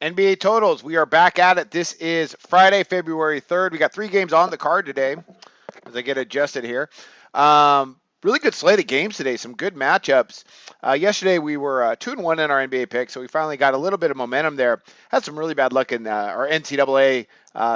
NBA totals. We are back at it. This is Friday, February 3rd. We got 3 games on the card today as I get adjusted here. Really good slate of games today. Some good matchups. Yesterday we were 2-1 in our NBA pick, so we finally got a little bit of momentum there. Had some really bad luck in our NCAA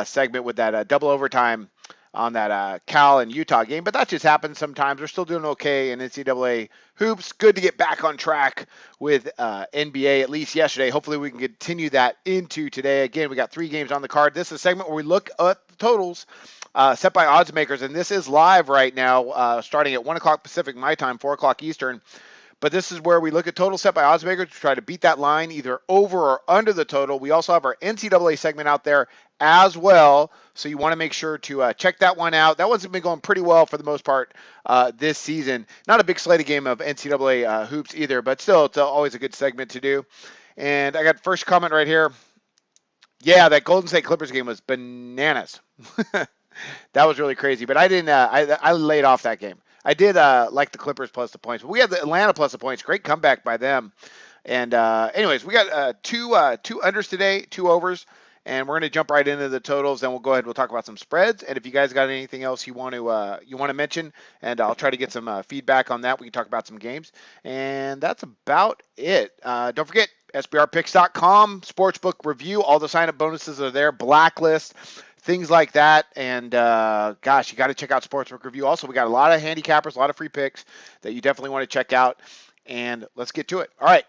segment with that double overtime on that Cal and Utah game, but that just happens sometimes. We're still doing okay in NCAA hoops. Good to get back on track with NBA, at least yesterday. Hopefully we can continue that into today. Again, we got 3 games on the card. This is a segment where we look at the totals set by odds makers, and this is live right now, starting at 1 o'clock Pacific, my time, 4 o'clock Eastern. But this is where we look at total set by odds makers to try to beat that line either over or under the total. We also have our NCAA segment out there as well, so you want to make sure to check that one out. That one's been going pretty well for the most part this season. Not a big slate game of NCAA hoops either, but still, it's always a good segment to do. And I got first comment right here. Yeah, that Golden State Clippers game was bananas. That was really crazy, but I didn't. I laid off that game. I did like the Clippers plus the points, but we had the Atlanta plus the points. Great comeback by them. And anyways, we got two unders today, 2 overs, and we're gonna jump right into the totals. Then we'll go ahead. We'll talk about some spreads, and if you guys got anything else you want to mention, and I'll try to get some feedback on that. We can talk about some games, and that's about it. Don't forget. SBRpicks.com, sportsbook review, all the sign-up bonuses are there, blacklist, things like that. And gosh, you got to check out Sportsbook Review. Also, we got a lot of handicappers, a lot of free picks that you definitely want to check out. And let's get to it. All right,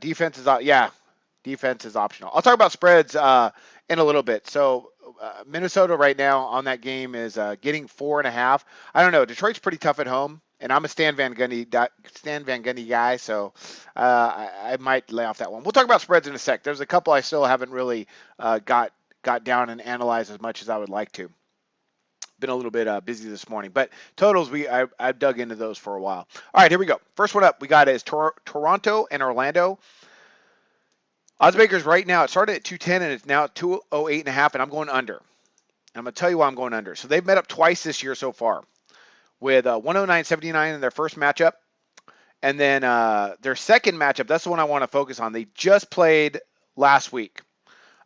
defense is optional. I'll talk about spreads in a little bit. So Minnesota right now on that game is getting 4.5. I don't know. Detroit's pretty tough at home. And I'm a Stan Van Gundy guy, so I might lay off that one. We'll talk about spreads in a sec. There's a couple I still haven't really got down and analyzed as much as I would like to. Been a little bit busy this morning, but totals I've dug into those for a while. All right, here we go. First one up we got is Toronto and Orlando. Oddsmakers right now, it started at 210 and it's now at 208.5, and I'm going under. I'm going to tell you why I'm going under. So they've met up twice this year so far with 109.79 in their first matchup. And then their second matchup, that's the one I want to focus on. They just played last week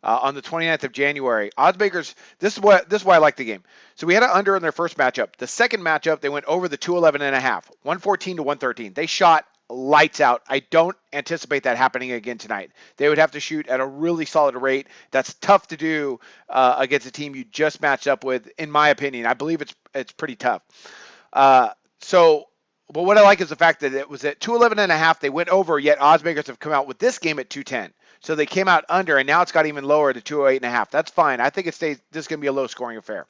on the 29th of January. Oddsmakers, this is why I like the game. So we had an under in their first matchup. The second matchup, they went over the 211.5, 114 to 113. They shot lights out. I don't anticipate that happening again tonight. They would have to shoot at a really solid rate. That's tough to do against a team you just matched up with, in my opinion. I believe it's pretty tough. But what I like is the fact that it was at 211.5. They went over, yet oddsmakers have come out with this game at 210. So they came out under, and now it's got even lower to 208.5. That's fine. I think it stays. This is going to be a low-scoring affair.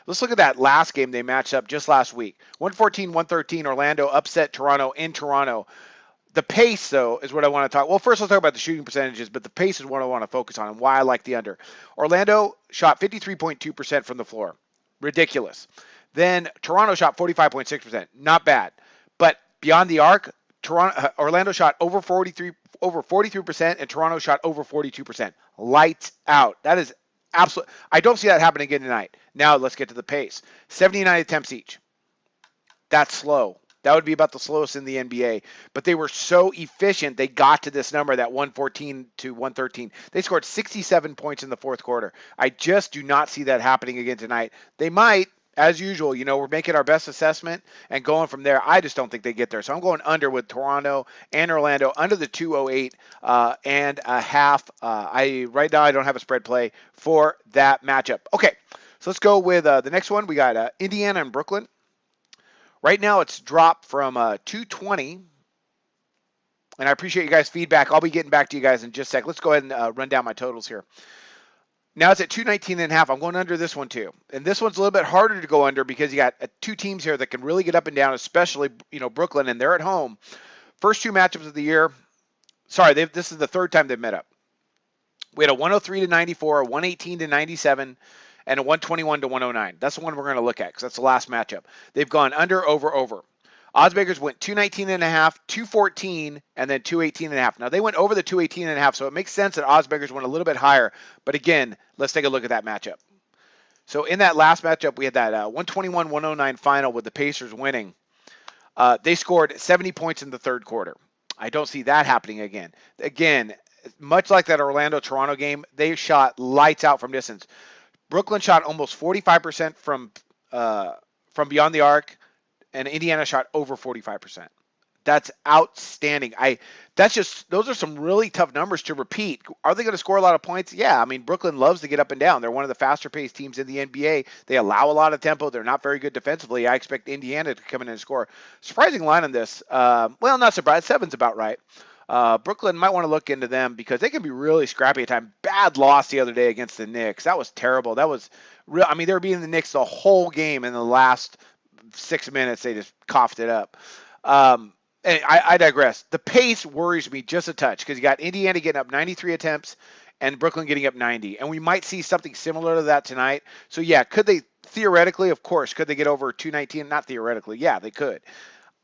Let's look at that last game they matched up just last week. 114-113. Orlando upset Toronto in Toronto. The pace, though, is what I want to talk. Well, first let's talk about the shooting percentages, but the pace is what I want to focus on and why I like the under. Orlando shot 53.2% from the floor. Ridiculous. Then Toronto shot 45.6%. Not bad. But beyond the arc, Orlando shot over 43%, and Toronto shot over 42%. Lights out. That is absolute. I don't see that happening again tonight. Now let's get to the pace. 79 attempts each. That's slow. That would be about the slowest in the NBA. But they were so efficient, they got to this number, that 114 to 113. They scored 67 points in the fourth quarter. I just do not see that happening again tonight. They might. As usual, we're making our best assessment and going from there. I just don't think they get there. So I'm going under with Toronto and Orlando, under the 208 and a half. Right now I don't have a spread play for that matchup. Okay, so let's go with the next one. We got Indiana and Brooklyn. Right now it's dropped from 220. And I appreciate you guys' feedback. I'll be getting back to you guys in just a sec. Let's go ahead and run down my totals here. Now it's at 219.5. I'm going under this one too. And this one's a little bit harder to go under because you got 2 teams here that can really get up and down, especially, Brooklyn, and they're at home. First 2 matchups of the year. Sorry, this is the third time they've met up. We had a 103 to 94, a 118 to 97, and a 121 to 109. That's the one we're going to look at because that's the last matchup. They've gone under, over. Oddsmakers went 219.5, 214, and then 218.5. Now, they went over the 218.5, so it makes sense that oddsmakers went a little bit higher. But again, let's take a look at that matchup. So in that last matchup, we had that 121-109 final with the Pacers winning. They scored 70 points in the third quarter. I don't see that happening again. Again, much like that Orlando-Toronto game, they shot lights out from distance. Brooklyn shot almost 45% from beyond the arc, and Indiana shot over 45%. That's outstanding. Those are some really tough numbers to repeat. Are they going to score a lot of points? Yeah. I mean, Brooklyn loves to get up and down. They're one of the faster paced teams in the NBA. They allow a lot of tempo. They're not very good defensively. I expect Indiana to come in and score. Surprising line on this. Well, not surprised. 7's about right. Brooklyn might want to look into them because they can be really scrappy at times. Bad loss the other day against the Knicks. That was terrible. That was real. I mean, they were beating the Knicks the whole game. In the last 6 minutes, they just coughed it up. And I digress. The pace worries me just a touch because you got Indiana getting up 93 attempts and Brooklyn getting up 90. And we might see something similar to that tonight. So, yeah, could they theoretically, of course, could they get over 219? Not theoretically. Yeah, they could.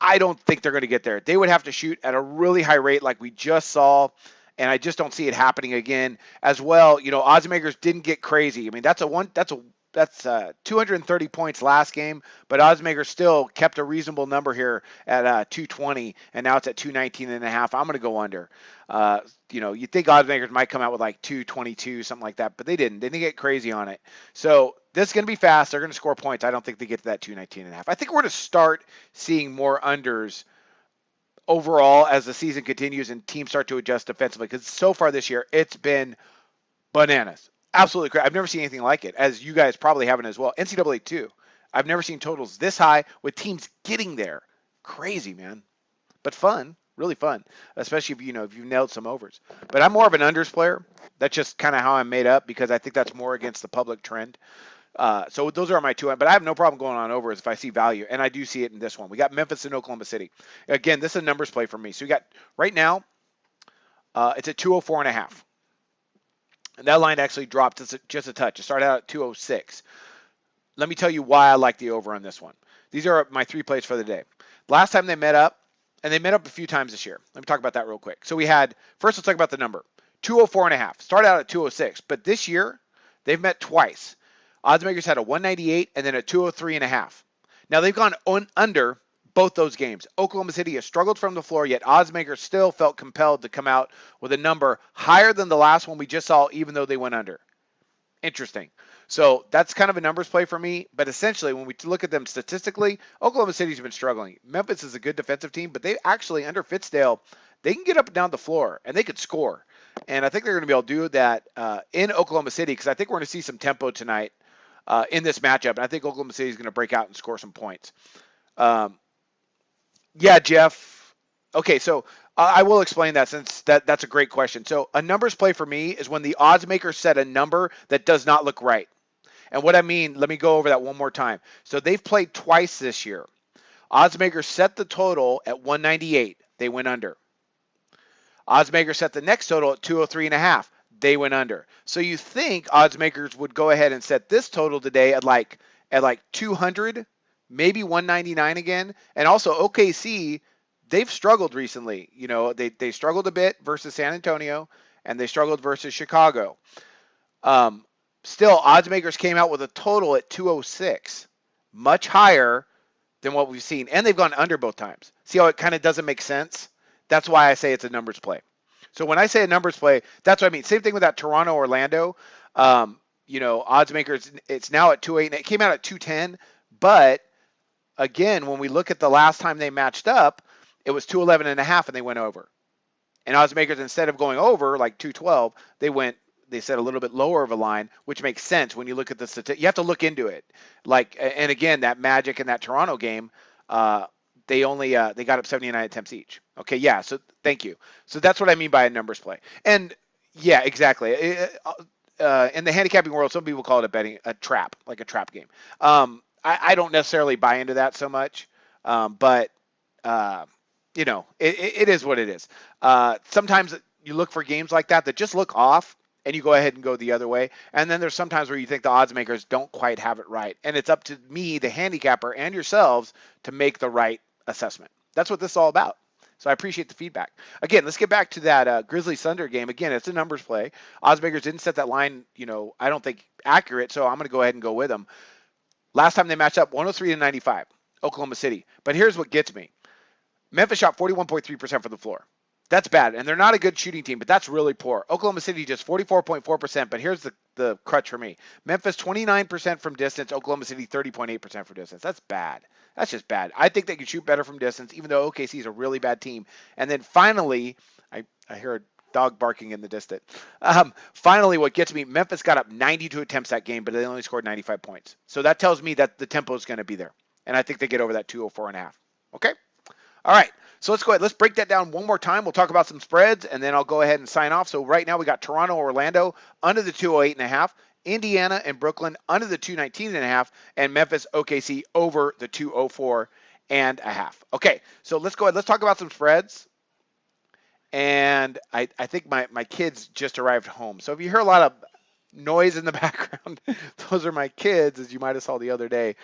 I don't think they're going to get there. They would have to shoot at a really high rate like we just saw, and I just don't see it happening again. As well, odds makers didn't get crazy. I mean, that's 230 points last game, but oddsmakers still kept a reasonable number here at 220, and now it's at 219 and a half. I'm going to go under. You think oddsmakers might come out with like 222, something like that, but they didn't. They didn't get crazy on it. So this is going to be fast. They're going to score points. I don't think they get to that 219 and a half. I think we're going to start seeing more unders overall as the season continues and teams start to adjust defensively, because so far this year it's been bananas. Absolutely crazy. I've never seen anything like it, as you guys probably haven't as well. NCAA too. I've never seen totals this high with teams getting there. Crazy, man. But fun, really fun, especially if you've nailed some overs. But I'm more of an unders player. That's just kind of how I'm made up because I think that's more against the public trend. So those are my two. But I have no problem going on overs if I see value, and I do see it in this one. We got Memphis and Oklahoma City. Again, this is a numbers play for me. So we got right now, it's at 204 and a half. And that line actually dropped just a touch. It started out at 206. Let me tell you why I like the over on this one. These are my 3 plays for the day. Last time they met up, and they met up a few times this year. Let me talk about that real quick. So first let's talk about the number. 204 and a half. Started out at 206, but this year they've met twice. Oddsmakers had a 198 and then a 203 and a half. Now they've gone under both those games. Oklahoma City has struggled from the floor, yet oddsmakers still felt compelled to come out with a number higher than the last one we just saw, even though they went under. Interesting. So that's kind of a numbers play for me, but essentially when we look at them statistically, Oklahoma City's been struggling. Memphis is a good defensive team, but they actually, under Fitzdale, they can get up and down the floor, and they could score. And I think they're going to be able to do that in Oklahoma City, because I think we're going to see some tempo tonight in this matchup, and I think Oklahoma City is going to break out and score some points. Yeah, Jeff. Okay, so I will explain that, since that's a great question. So a numbers play for me is when the odds maker set a number that does not look right. And what I mean, let me go over that one more time. So they've played twice this year. Odds maker set the total at 198. They went under. Odds maker set the next total at 203 and a half. They went under. So you think odds makers would go ahead and set this total today at like 200, maybe 199 again. And also OKC, they've struggled recently. They struggled a bit versus San Antonio, and they struggled versus Chicago. Still, odds makers came out with a total at 206, much higher than what we've seen. And they've gone under both times. See how it kind of doesn't make sense? That's why I say it's a numbers play. So when I say a numbers play, that's what I mean. Same thing with that Toronto-Orlando. Odds makers, it's now at 208, and it came out at 210. But again, when we look at the last time they matched up, it was 211 and a half, and they went over. And odds makers, instead of going over like 212, they set a little bit lower of a line, which makes sense when you look at the statistics. You have to look into it. And again, that Magic and that Toronto game, they got up 79 attempts each. Okay, yeah. So thank you. So that's what I mean by a numbers play. And yeah, exactly. In the handicapping world, some people call it a trap, like a trap game. I don't necessarily buy into that so much, but it is what it is. Sometimes you look for games like that just look off, and you go ahead and go the other way. And then there's sometimes where you think the odds makers don't quite have it right. And it's up to me, the handicapper, and yourselves to make the right assessment. That's what this is all about. So I appreciate the feedback. Again, let's get back to that Grizzlies Thunder game. Again, it's a numbers play. Odds makers didn't set that line, I don't think accurate, so I'm going to go ahead and go with them. Last time they matched up, 103 to 95, Oklahoma City. But here's what gets me. Memphis shot 41.3% from the floor. That's bad, and they're not a good shooting team, but that's really poor. Oklahoma City just 44.4%, but here's the crutch for me. Memphis 29% from distance, Oklahoma City 30.8% from distance. That's bad. That's just bad. I think they can shoot better from distance, even though OKC is a really bad team. And then finally, I hear a dog barking in the distance. Finally, what gets me, Memphis got up 92 attempts that game, but they only scored 95 points. So that tells me that the tempo is going to be there, and I think they get over that 204.5. Okay? All right, so let's go ahead. Let's break that down one more time. We'll talk about some spreads, and then I'll go ahead and sign off. So right now we got Toronto, Orlando under the 208.5, Indiana and Brooklyn under the 219.5, and Memphis, OKC over the 204.5. Okay, so let's go ahead. Let's talk about some spreads. And I think my kids just arrived home. So if you hear a lot of noise in the background, those are my kids, as you might have saw the other day,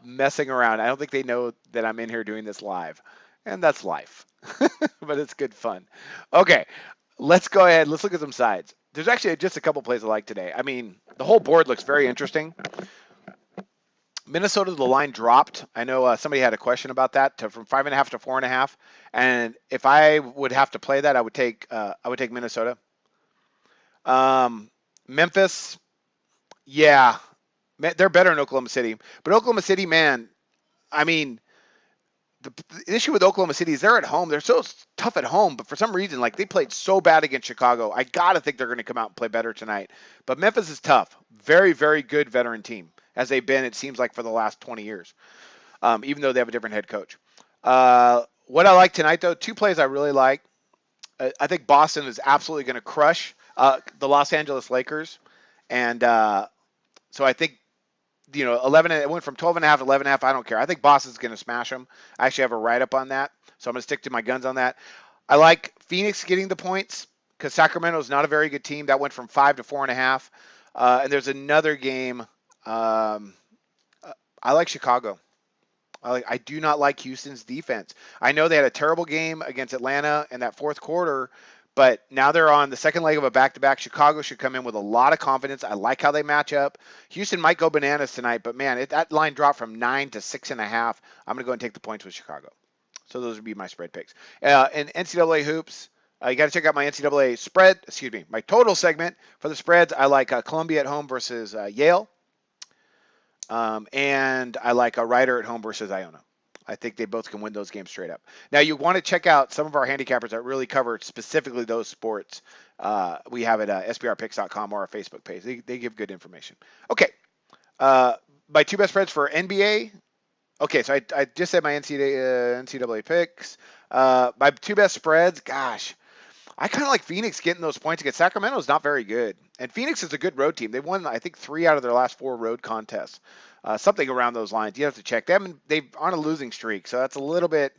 messing around. I don't think they know that I'm in here doing this live. And that's life, but it's good fun. Okay, let's go ahead. Let's look at some sides. There's actually just a couple plays I like today. I mean, the whole board looks very interesting. Minnesota, the line dropped. I know somebody had a question about that from 5.5 to 4.5. And if I would have to play that, I would take Minnesota. Memphis, yeah, they're better in Oklahoma City. But Oklahoma City, man, I mean, the issue with Oklahoma City is they're at home. They're so tough at home, but for some reason, like they played so bad against Chicago. I gotta think they're going to come out and play better tonight. But Memphis is tough. Very, very good veteran team, as they've been, it seems like, for the last 20 years, even though they have a different head coach. What I like tonight, though, two plays I really like. I think Boston is absolutely going to crush the Los Angeles Lakers. And so I think, 11, it went from 12.5 to 11.5. I don't care. I think Boston's going to smash them. I actually have a write-up on that, so I'm going to stick to my guns on that. I like Phoenix getting the points because Sacramento is not a very good team. That went from 5 to 4.5. And there's another game. I like Chicago. I do not like Houston's defense. I know they had a terrible game against Atlanta in that fourth quarter, but now they're on the second leg of a back-to-back. Chicago should come in with a lot of confidence. I like how they match up. Houston might go bananas tonight, but man, that line dropped from 9 to 6.5. I'm going to go and take the points with Chicago. So those would be my spread picks. And NCAA hoops, you got to check out my NCAA spread, my total segment for the spreads. I like Columbia at home versus Yale. And I like a Rider at home versus Iona. I think they both can win those games straight up. Now, you want to check out some of our handicappers that really cover specifically those sports. We have it at sbrpicks.com or our Facebook page. They give good information. Okay. My two best spreads for NBA. Okay, so I just said my NCAA picks. My two best spreads, gosh, I kind of like Phoenix getting those points against Sacramento is not very good. And Phoenix is a good road team. They won, I think, 3 out of their last 4 road contests. Something around those lines. You have to check them. They're on a losing streak, so that's a little bit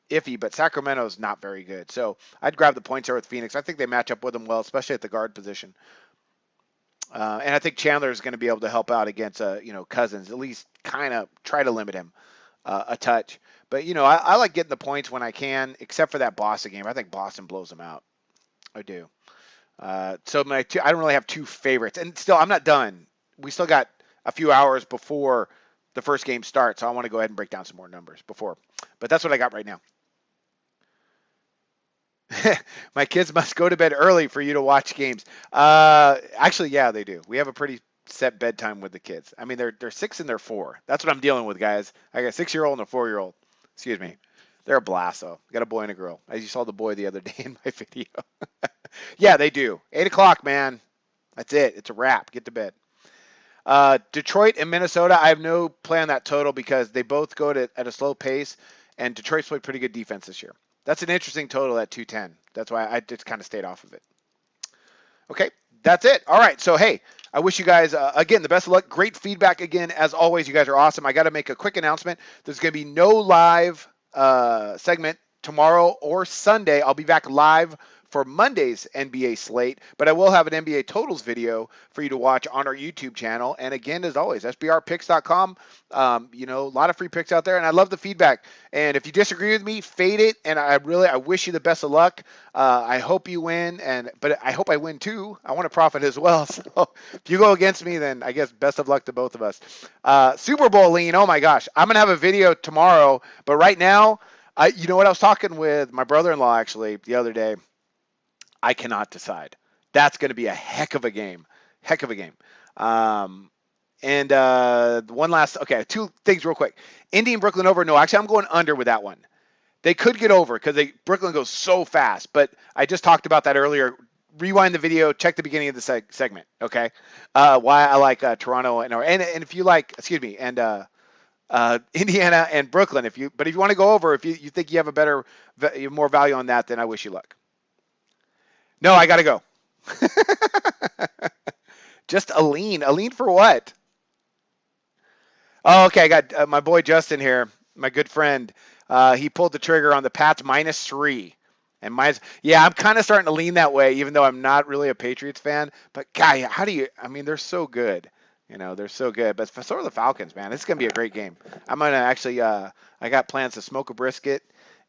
iffy, but Sacramento is not very good. So I'd grab the points there with Phoenix. I think they match up with them well, especially at the guard position. And I think Chandler is going to be able to help out against, Cousins, at least kind of try to limit him a touch. But, I like getting the points when I can, except for that Boston game. I think Boston blows them out. I do. So I don't really have two favorites. And still, I'm not done. We still got a few hours before the first game starts. So I want to go ahead and break down some more numbers before. But that's what I got right now. My kids must go to bed early for you to watch games. Actually, yeah, they do. We have a pretty set bedtime with the kids. I mean, they're 6 and they're 4. That's what I'm dealing with, guys. I got a 6-year-old and a 4-year-old. Excuse me. They're a blast, though. Got a boy and a girl. As you saw the boy the other day in my video. Yeah, they do. 8 o'clock, man. That's it. It's a wrap. Get to bed. Detroit and Minnesota, I have no play on that total because they both go at a slow pace, and Detroit's played pretty good defense this year. That's an interesting total at 210. That's why I just kind of stayed off of it. Okay, that's it. All right, so hey, I wish you guys, again, the best of luck. Great feedback again. As always, you guys are awesome. I got to make a quick announcement. There's going to be no live segment tomorrow or Sunday. I'll be back live for Monday's NBA slate, but I will have an NBA totals video for you to watch on our YouTube channel. And again, as always, sbrpicks.com. A lot of free picks out there, and I love the feedback. And if you disagree with me, fade it. And I wish you the best of luck. I hope you win, but I hope I win too. I want to profit as well. So if you go against me, then I guess best of luck to both of us. Super Bowl lean. Oh my gosh, I'm gonna have a video tomorrow, but right now, You know what? I was talking with my brother-in-law actually the other day. I cannot decide. That's going to be a heck of a game. Heck of a game. Um, and one last, okay, two things real quick. Indy and Brooklyn over. No, actually, I'm going under with that one. They could get over because Brooklyn goes so fast. But I just talked about that earlier. Rewind the video, check the beginning of the segment. Okay, why I like Toronto and if you like, excuse me, and Indiana and Brooklyn. If you want to go over, if you think you have a better, more value on that, then I wish you luck. No, I got to go. Just a lean. A lean for what? Oh, okay. I got my boy Justin here, my good friend. He pulled the trigger on the Pats -3. And mine's, yeah, I'm kind of starting to lean that way, even though I'm not really a Patriots fan. But, guy, how do you, I mean, they're so good. You know, they're so good. But so are the Falcons, man. It's going to be a great game. I'm going to actually, I got plans to smoke a brisket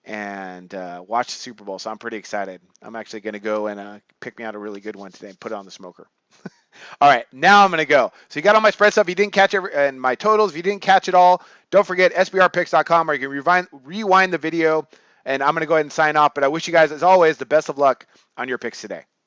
and watch the Super Bowl. So I'm pretty excited. I'm actually going to go and pick me out a really good one today and put it on the smoker. All right, now I'm going to go. So you got all my spread stuff. If you didn't catch it, and my totals. If you didn't catch it all, don't forget sbrpicks.com, or you can rewind the video. And I'm going to go ahead and sign off. But I wish you guys, as always, the best of luck on your picks today.